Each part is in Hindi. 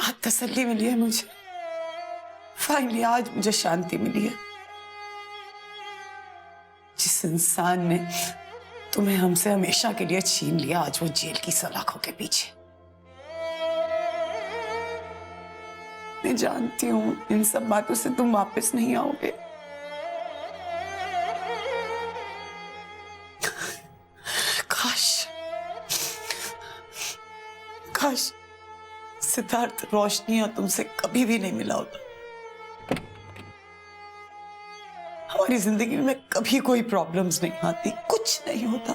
आज तसल्ली मिली है मुझे। फाइनली आज मुझे शांति मिली है। जिस इंसान ने तुम्हें हमसे हमेशा के लिए छीन लिया, आज वो जेल की सलाखों के पीछे। मैं जानती हूं इन सब बातों से तुम वापस नहीं आओगे। काश सिद्धार्थ रोशनी और तुमसे कभी भी नहीं मिला होता। हमारी जिंदगी में कभी कोई प्रॉब्लम्स नहीं आती, कुछ नहीं होता।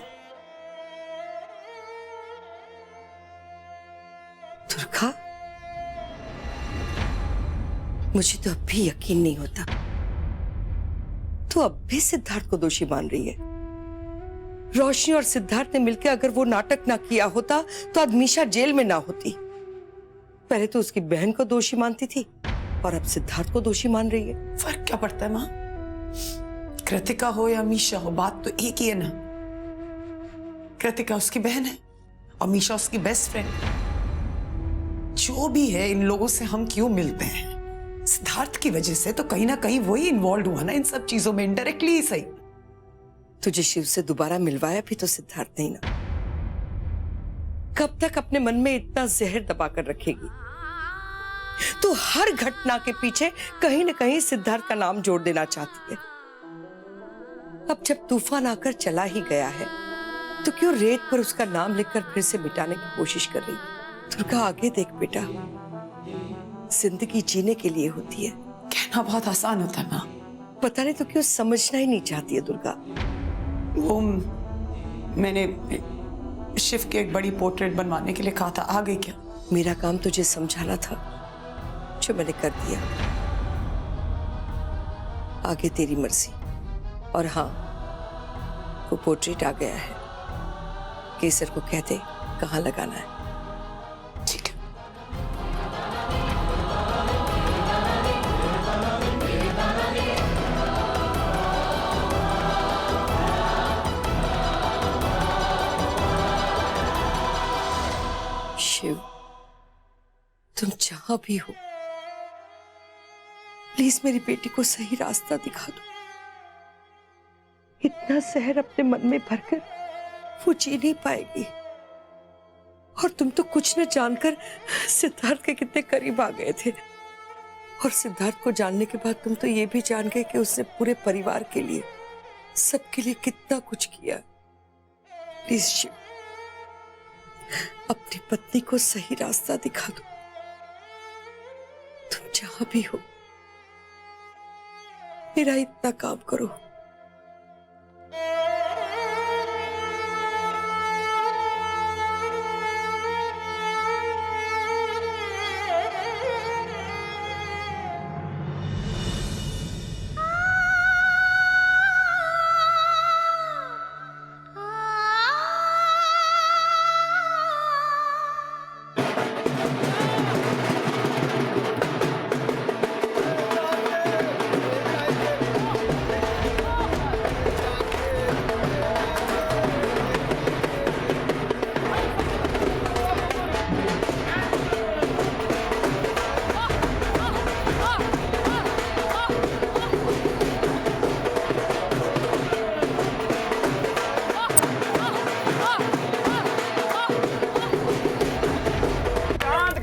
दुर्गा, मुझे तो अब भी यकीन नहीं होता तू अब भी सिद्धार्थ को दोषी मान रही है। रोशनी और सिद्धार्थ ने मिलकर अगर वो नाटक ना किया होता तो आज मीशा जेल में ना होती। पहले तो उसकी बहन को दोषी मानती थी और अब सिद्धार्थ को दोषी मान रही है। फर्क क्या पड़ता है माँ? कृतिका हो या मीशा हो, बात तो एक ही है ना। कृतिका उसकी बहन है और मीशा उसकी बेस्ट फ्रेंड। जो भी है, इन लोगों से हम क्यों मिलते हैं? सिद्धार्थ की वजह से। तो कहीं ना कहीं वही इन्वॉल्व हुआ ना इन सब चीजों में, इनडायरेक्टली ही सही। तुझे शिव से दोबारा मिलवाया भी तो सिद्धार्थ नहीं ना। कब तक अपने मन में इतना जहर दबा कर रखेगी? तू हर घटना के पीछे कहीं न कहीं सिद्धार्थ का नाम जोड़ देना चाहती है। अब जब तूफान आकर चला ही गया है तो क्यों रेत पर उसका नाम लिखकर फिर से मिटाने की कोशिश कर रही है? दुर्गा, आगे देख बेटा, जिंदगी जीने के लिए होती है। कहना बहुत आसान होता है माँ। पता नहीं तो क्यों समझना ही नहीं चाहती है दुर्गा। वो मैंने शिव की एक बड़ी पोर्ट्रेट बनवाने के लिए कहा था, आ गई क्या? मेरा काम तुझे समझाना था, जो मैंने कर दिया। आगे तेरी मर्जी। और हाँ, वो पोर्ट्रेट आ गया है। केसर को कह दे कहाँ लगाना है। ठीक है। शिव, तुम जहां भी हो, प्लीज मेरी बेटी को सही रास्ता दिखा दो। इतना जहर अपने मन में भरकर वो जी नहीं पाएगी। और तुम तो कुछ न जानकर सिद्धार्थ के कितने करीब आ गए थे। और सिद्धार्थ को जानने के बाद तुम तो ये भी जान गए कि उसने पूरे परिवार के लिए, सबके लिए कितना कुछ किया। प्लीज शिव, अपनी पत्नी को सही रास्ता दिखा दो। तुम जहां भी हो, मेरा इतना काम करो।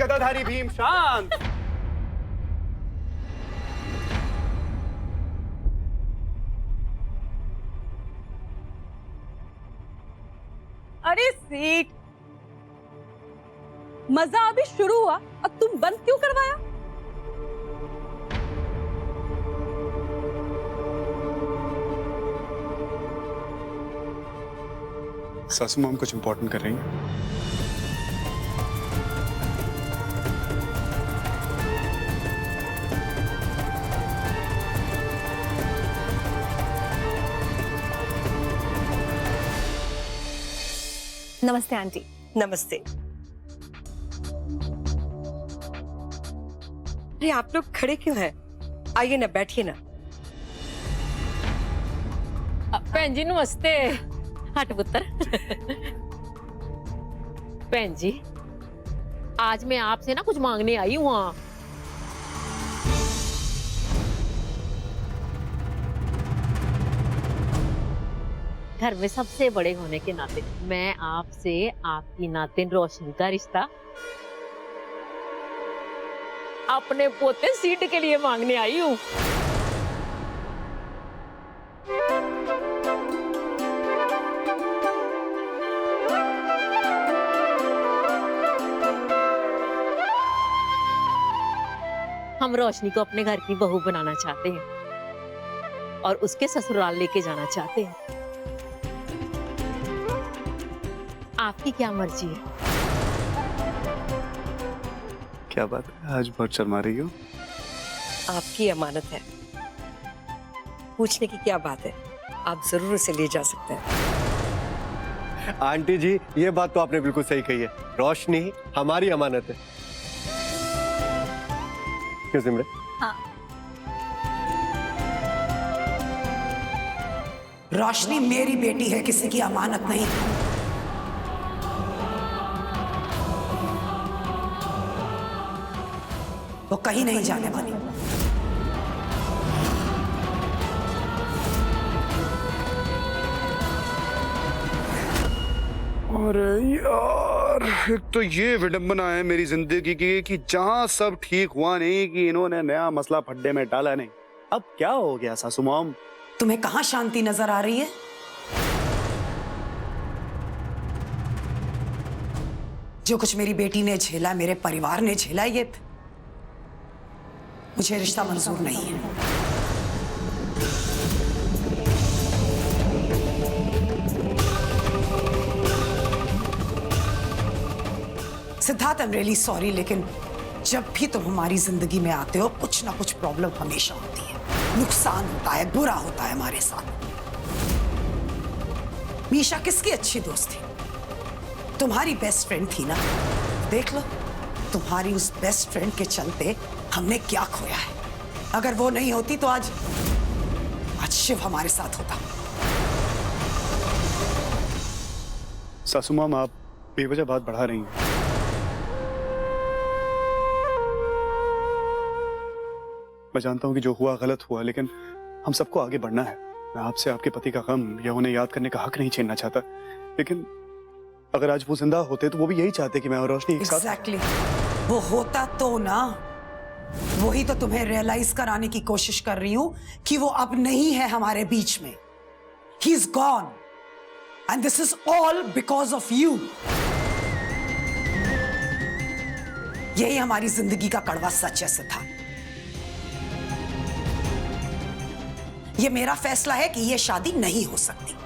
गदाधारी भीम शांत। अरे सीट, मजा अभी शुरू हुआ और तुम बंद क्यों करवाया? सासू माम कुछ इंपॉर्टेंट कर रही हैं। नमस्ते आंटी। नमस्ते। अरे आप लोग खड़े क्यों हैं? आइए ना, बैठिए ना। भैन जी नमस्ते। हट पुत्र। भैन जी आज मैं आपसे ना कुछ मांगने आई हूँ। हाँ, घर में सबसे बड़े होने के नाते मैं आपसे आपकी नातिन रोशनी का रिश्ता अपने पोते सीट के लिए मांगने आई हूँ। हम रोशनी को अपने घर की बहू बनाना चाहते हैं और उसके ससुराल लेके जाना चाहते हैं। आपकी क्या मर्जी है? क्या बात है, आज बहुत शर्मा रही हो। आपकी अमानत है, पूछने की क्या बात है, आप जरूर उसे ले जा सकते हैं। आंटी जी, ये बात तो आपने बिल्कुल सही कही है। रोशनी हमारी अमानत है। क्यों सिमरन? हाँ। रोशनी मेरी बेटी है, किसी की अमानत नहीं। वो कहीं नहीं जाने वाली। अरे यार, एक तो ये विडंबना है मेरी जिंदगी की कि जहां सब ठीक हुआ नहीं कि इन्होंने नया मसला फड्डे में डाला नहीं। अब क्या हो गया सासू मॉम? तुम्हें कहां शांति नजर आ रही है? जो कुछ मेरी बेटी ने झेला, मेरे परिवार ने झेला, ये मुझे रिश्ता मंजूर नहीं है। Siddharth, I am really sorry, लेकिन जब भी तुम हमारी जिंदगी में आते हो कुछ ना कुछ प्रॉब्लम हमेशा होती है, नुकसान होता है, बुरा होता है हमारे साथ। मीशा किसकी अच्छी दोस्त थी? तुम्हारी बेस्ट फ्रेंड थी ना। देख लो, तुम्हारी उस बेस्ट फ्रेंड के चलते हमने क्या खोया है। अगर वो नहीं होती तो आज शिव हमारे साथ होता। सासू मॉम, आप बेवजह बात बढ़ा रही हैं। मैं जानता हूं कि जो हुआ गलत हुआ, लेकिन हम सबको आगे बढ़ना है। मैं आपसे आपके पति का गम या उन्हें याद करने का हक नहीं छीनना चाहता, लेकिन अगर आज वो जिंदा होते तो वो भी यही चाहते कि मैं और रोशनी एक साथ। Exactly. वो होता तो ना, वही तो तुम्हें रियलाइज कराने की कोशिश कर रही हूं कि वो अब नहीं है हमारे बीच में। He is gone, and this is all because of you. यही हमारी जिंदगी का कड़वा सच है सिद्धार्थ। ये मेरा फैसला है कि ये शादी नहीं हो सकती।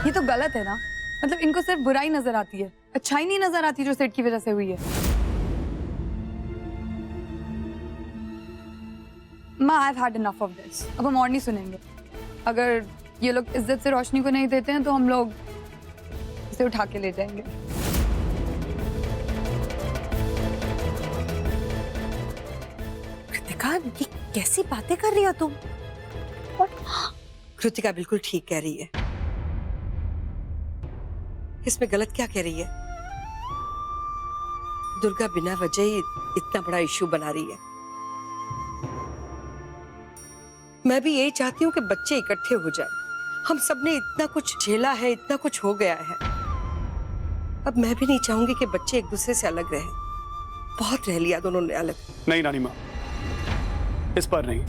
ये तो गलत है ना। मतलब इनको सिर्फ बुराई नजर आती है, अच्छाई नहीं नजर आती जो सेठ की वजह से हुई है। माँ, I've had enough of this. अब हम और नहीं सुनेंगे। अगर ये लोग इज्जत से रोशनी को नहीं देते हैं तो हम लोग इसे उठा के ले जाएंगे। कृतिका, ये कैसी बातें कर रही हो तुम? कृतिका बिल्कुल ठीक कह रही है। इसमें गलत क्या कह रही है? दुर्गा बिना वजह ही इतना बड़ा इश्यू बना रही है। मैं भी यही चाहती हूँ कि बच्चे इकट्ठे हो जाएं। हम सबने इतना कुछ झेला है, इतना कुछ हो गया है। अब मैं भी नहीं चाहूंगी कि बच्चे एक दूसरे से अलग रहे। बहुत रह लिया दोनों ने अलग। नहीं नानी माँ, इस बार नहीं।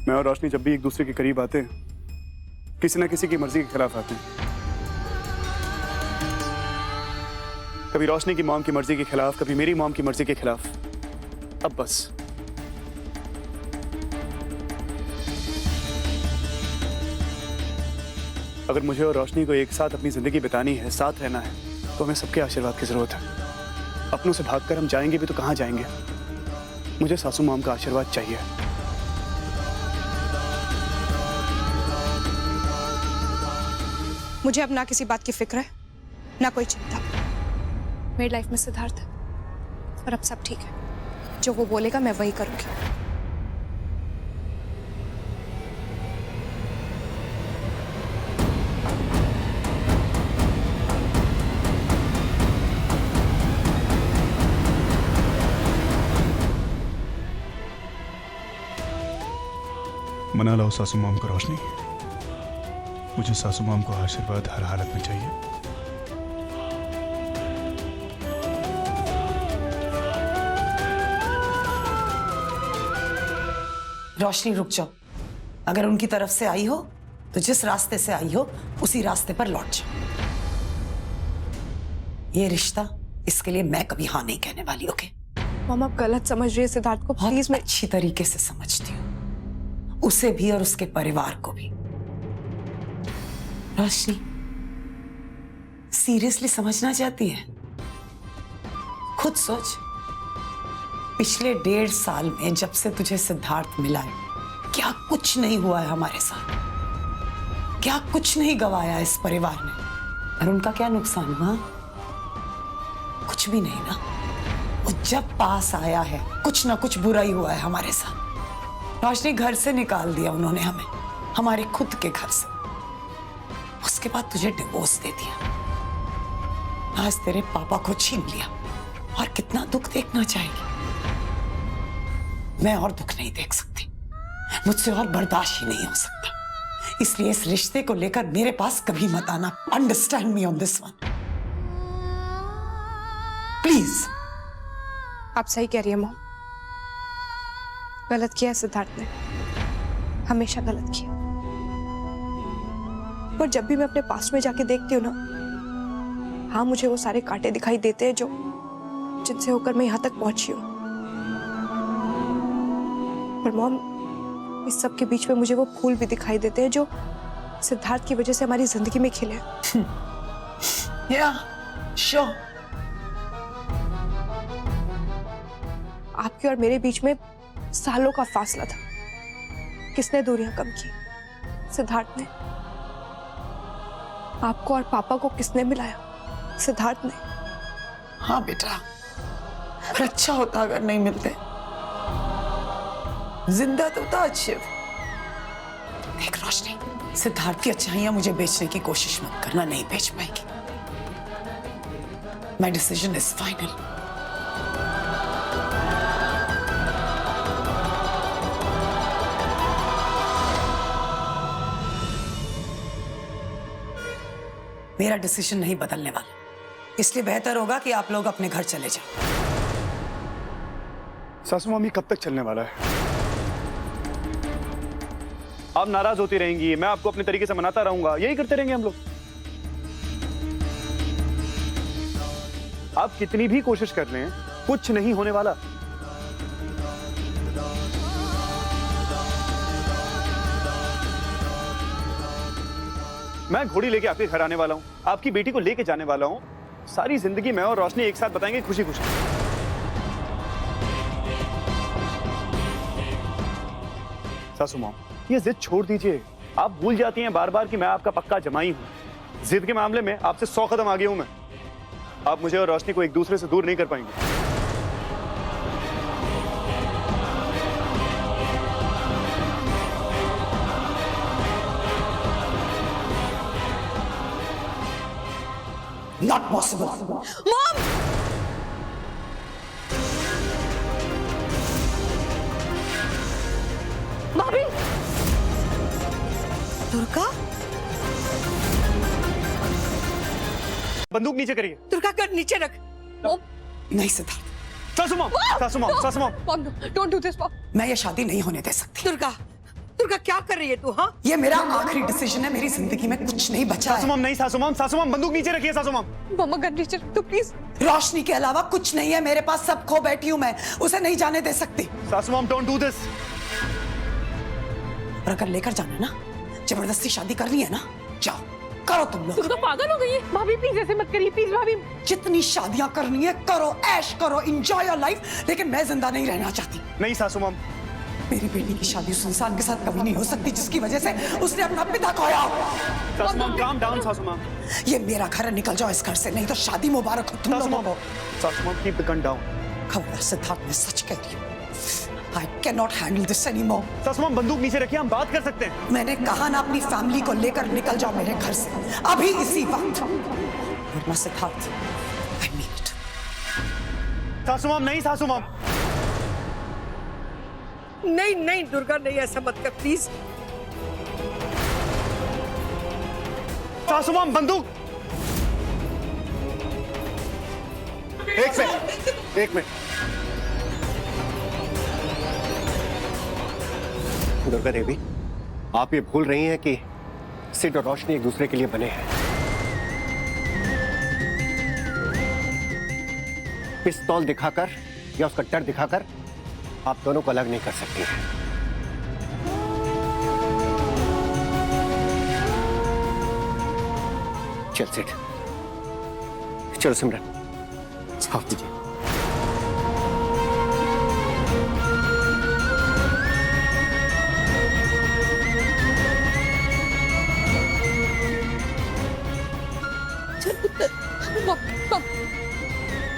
मैं और रोशनी जब भी एक दूसरे के करीब आते हैं, किसी ना किसी की मर्जी के खिलाफ आते हैं। कभी रोशनी की मॉम की मर्जी के खिलाफ, कभी मेरी मॉम की मर्जी के खिलाफ। अब बस। अगर मुझे और रोशनी को एक साथ अपनी जिंदगी बितानी है, साथ रहना है, तो हमें सबके आशीर्वाद की जरूरत है। अपनों से भागकर हम जाएंगे भी तो कहाँ जाएंगे? मुझे सासू माम का आशीर्वाद चाहिए। मुझे अब ना किसी बात की फिक्र है, ना कोई चिंता। मेरी लाइफ में सिद्धार्थ है और अब सब ठीक है। जो वो बोलेगा मैं वही करूंगी। मना लो सासू माम को रोशनी। मुझे सासू माम को आशीर्वाद हर हालत में चाहिए। रोशनी रुक जाओ। अगर उनकी तरफ से आई हो तो जिस रास्ते से आई हो उसी रास्ते पर लौट जाओ। ये रिश्ता, इसके लिए मैं कभी हाँ नहीं कहने वाली। ओके मॉम आप गलत समझ रही है सिद्धार्थ को, प्लीज। मैं अच्छी तरीके से समझती हूँ, उसे भी और उसके परिवार को भी। रोशनी सीरियसली समझना चाहती है? खुद सोच, पिछले 1.5 साल में जब से तुझे सिद्धार्थ मिला है, क्या कुछ नहीं हुआ है हमारे साथ? क्या कुछ नहीं गवाया इस परिवार ने? और उनका क्या नुकसान हुआ? कुछ भी नहीं ना। वो जब पास आया है कुछ ना कुछ बुरा ही हुआ है हमारे साथ। रोशनी, घर से निकाल दिया उन्होंने हमें, हमारे खुद के घर से। उसके बाद तुझे डिवोर्स दे दिया। आज तेरे पापा को छीन लिया। और कितना दुख देखना चाहेगी? मैं और दुख नहीं देख सकती, मुझसे और बर्दाश्त ही नहीं हो सकता। इसलिए इस रिश्ते को लेकर मेरे पास कभी मत आना। Understand me on this one, please. आप सही कह रही है मॉम, गलत किया है सिद्धार्थ ने, हमेशा गलत किया। पर जब भी मैं अपने पास्ट में जाके देखती हूँ ना, हाँ मुझे वो सारे कांटे दिखाई देते हैं जो जिनसे होकर मैं यहाँ तक पहुंची हूँ। पर मॉम, इस सब के बीच में मुझे वो फूल भी दिखाई देते हैं जो सिद्धार्थ की वजह से हमारी जिंदगी में खिले। श्योर। आपके और मेरे बीच में सालों का फासला था। किसने दूरियां कम की? सिद्धार्थ ने। आपको और पापा को किसने मिलाया? सिद्धार्थ ने। हाँ बेटा, पर अच्छा होता अगर नहीं मिलते। जिंदा तो था शिव। देख रोशनी, सिद्धार्थ की अच्छाइयां मुझे बेचने की कोशिश मत करना, नहीं बेच पाएगी। My decision is final. मेरा डिसीजन नहीं बदलने वाला, इसलिए बेहतर होगा कि आप लोग अपने घर चले जाओ। सासू मामी कब तक चलने वाला है? आप नाराज होती रहेंगी, मैं आपको अपने तरीके से मनाता रहूंगा, यही करते रहेंगे हम लोग। आप कितनी भी कोशिश कर लें, कुछ नहीं होने वाला। मैं घोड़ी लेके आपके घर आने वाला हूं, आपकी बेटी को लेके जाने वाला हूं। सारी जिंदगी मैं और रोशनी एक साथ बताएंगे, खुशी खुशी। सासू माँ, ये जिद छोड़ दीजिए। आप भूल जाती हैं बार बार कि मैं आपका पक्का जमाई हूं। जिद के मामले में आपसे 100 कदम आगे हूं मैं। आप मुझे और रोशनी को एक दूसरे से दूर नहीं कर पाएंगे। Not possible. मॉम! भाभी! दुर्गा? बंदूक नीचे करिए। दुर्गा कर नीचे रख। नहीं सिद्धार्थ। सासू माँ, सासू माँ, सासू माँ। Mom, don't do this mom. मैं ये शादी नहीं होने दे सकती। दुर्गा, दुर्गा क्या कर रही है तू? हाँ, ये मेरा आखिरी डिसीजन है। मेरी जिंदगी में कुछ नहीं बचा सासू है। माँ नहीं, सासू माँ, सासू माँ बंदूक नीचे रखिए। सासू माँ, मम्मा कर नीचे रख तो प्लीज। रोशनी के अलावा कुछ नहीं है मेरे पास, सब खो बैठी हूं मैं, उसे नहीं जाने दे सकती। सासू माँ, डोंट डू दिस। और अगर लेकर जाना ना, जबरदस्ती शादी करनी है ना, जाओ करो तुम लोग। दुर्गा पागल हो गई है। भाभी प्लीज ऐसे मत करिए, प्लीज भाभी। जितनी शादियां करनी है करो, ऐश करो, एंजॉय योर लाइफ, लेकिन मैं जिंदा नहीं रहना चाहती। नहीं सासू माँ, मेरी बेटी की शादी उस इंसान के साथ कभी नहीं हो सकती जिसकी वजह से उसने अपना पिता खोया। सासू माँ काम डाउन सासू माँ। ये मेरा घर है, निकल जाओ इस घर से, नहीं तो शादी मुबारक हो तुम सासू लोगों माँ, को। सासू माँ कीप द गन डाउन। खबरदार सिद्धार्थ, मैं सच कह रही हूँ। I cannot handle this anymore. सासू माँ बंदूक नीचे रखिए, हम बात कर सकते हैं। मैंने कहा ना, अपनी फैमिली को लेकर निकल जाओ मेरे घर से अभी इसी वक्त, वरना सिद्धार्थ, I mean it. सासू माँ नहीं, सासू माँ। नहीं नहीं दुर्गा, नहीं ऐसा मत कर प्लीज। सासू माँ बंदूक। एक मिनट। दुर्गा देवी, आप ये भूल रही हैं कि सिड और रोशनी एक दूसरे के लिए बने हैं। पिस्तौल दिखाकर या उसका डर दिखाकर आप दोनों को अलग नहीं कर सकती हैं। चल सिड, चलो सिमरन, साफ दीजिए।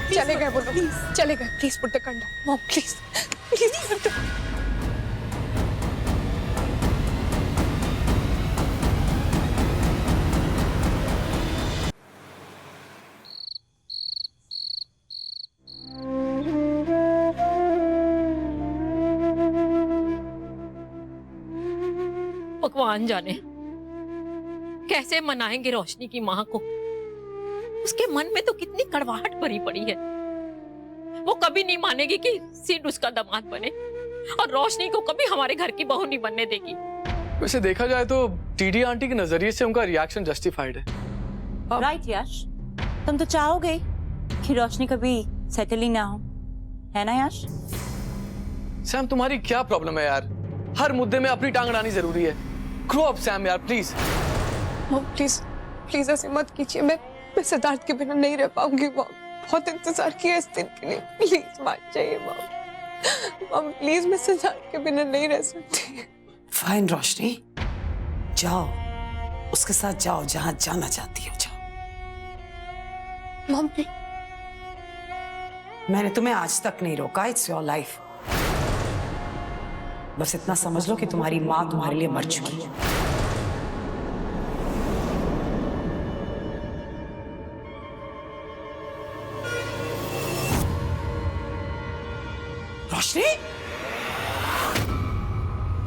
चले गए वो लोग, चले गए। Please put the gun down mom, please please. भगवान जाने कैसे मनाएंगे रोशनी की माँ को। उसके मन में तो कितनी कड़वाहट भरी पड़ी है। वो कभी नहीं मानेगी कि सिड उसका दामाद बने, और रोशनी को कभी हमारे घर की बहू नहीं बनने देगी। वैसे देखा जाए तो टीडी आंटी के नजरिए से उनका रिएक्शन जस्टिफाइड है। राइट यश, तुम तो चाहोगे कि रोशनी कभी सेटल ही ना हो, है ना यश? सैम, तुम्हारी क्या प्रॉब्लम है यार? हर मुद्दे में अपनी टांग अड़ानी जरूरी है। ग्रो अप सैम यार, प्लीज। मॉम प्लीज प्लीज ऐसे मत कीजिए। मैं सिद्धार्थ के बिना नहीं रह पाऊंगी मॉम। बहुत इंतजार किया इस दिन के लिए, प्लीज मान जाइए मॉम। मॉम प्लीज, मैं सिद्धार्थ के बिना नहीं रह सकती। फाइन रोशनी, जाओ उसके साथ जाओ, जहां जाना चाहती हो जाओ। मॉम मैंने तुम्हें आज तक नहीं रोका, इट्स योर लाइफ। बस इतना समझ लो कि तुम्हारी माँ तुम्हारे लिए मर चुकी है। रोशनी,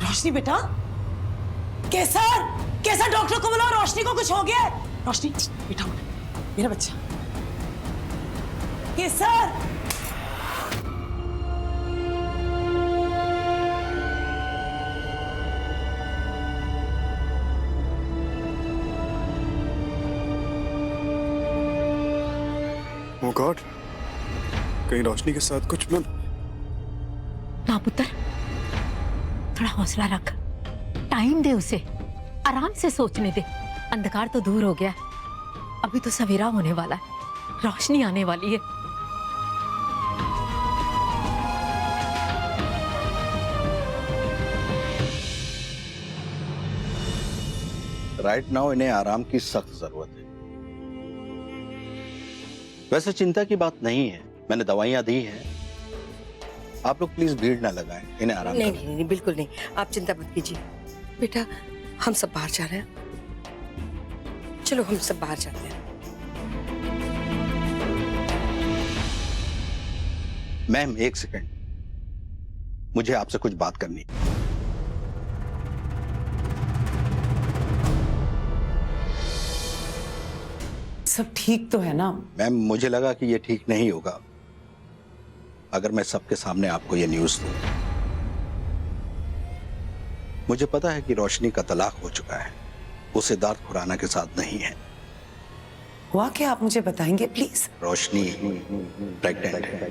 रोशनी बेटा, केसर, केसर डॉक्टर को बुलाओ, रोशनी को कुछ हो गया है। रोशनी बेटा, मेरा बच्चा केसर। ओह गॉड, कहीं रोशनी के साथ कुछ न। ना पुत्र, थोड़ा हौसला रख, टाइम दे उसे, आराम से सोचने दे। अंधकार तो दूर हो गया, अभी तो सवेरा होने वाला है, रोशनी आने वाली है। राइट नाउ इन्हें आराम की सख्त जरूरत है। वैसे चिंता की बात नहीं है, मैंने दवाइयां दी हैं। आप लोग प्लीज भीड़ ना लगाएं, इन्हें आराम नहीं करें। नहीं नहीं, बिल्कुल नहीं, आप चिंता मत कीजिए। बेटा, हम सब बाहर जा रहे हैं, चलो हम सब बाहर जाते हैं। मैम एक सेकंड, मुझे आपसे कुछ बात करनी है। सब ठीक तो है ना? मैम मुझे लगा कि ये ठीक नहीं होगा अगर मैं सबके सामने आपको ये न्यूज़ दूं। मुझे पता है कि रोशनी का तलाक हो चुका है, वो सिद्धार्थ खुराना के साथ नहीं है। हुआ क्या, आप मुझे बताएंगे प्लीज? रोशनी प्रेग्नेंट है।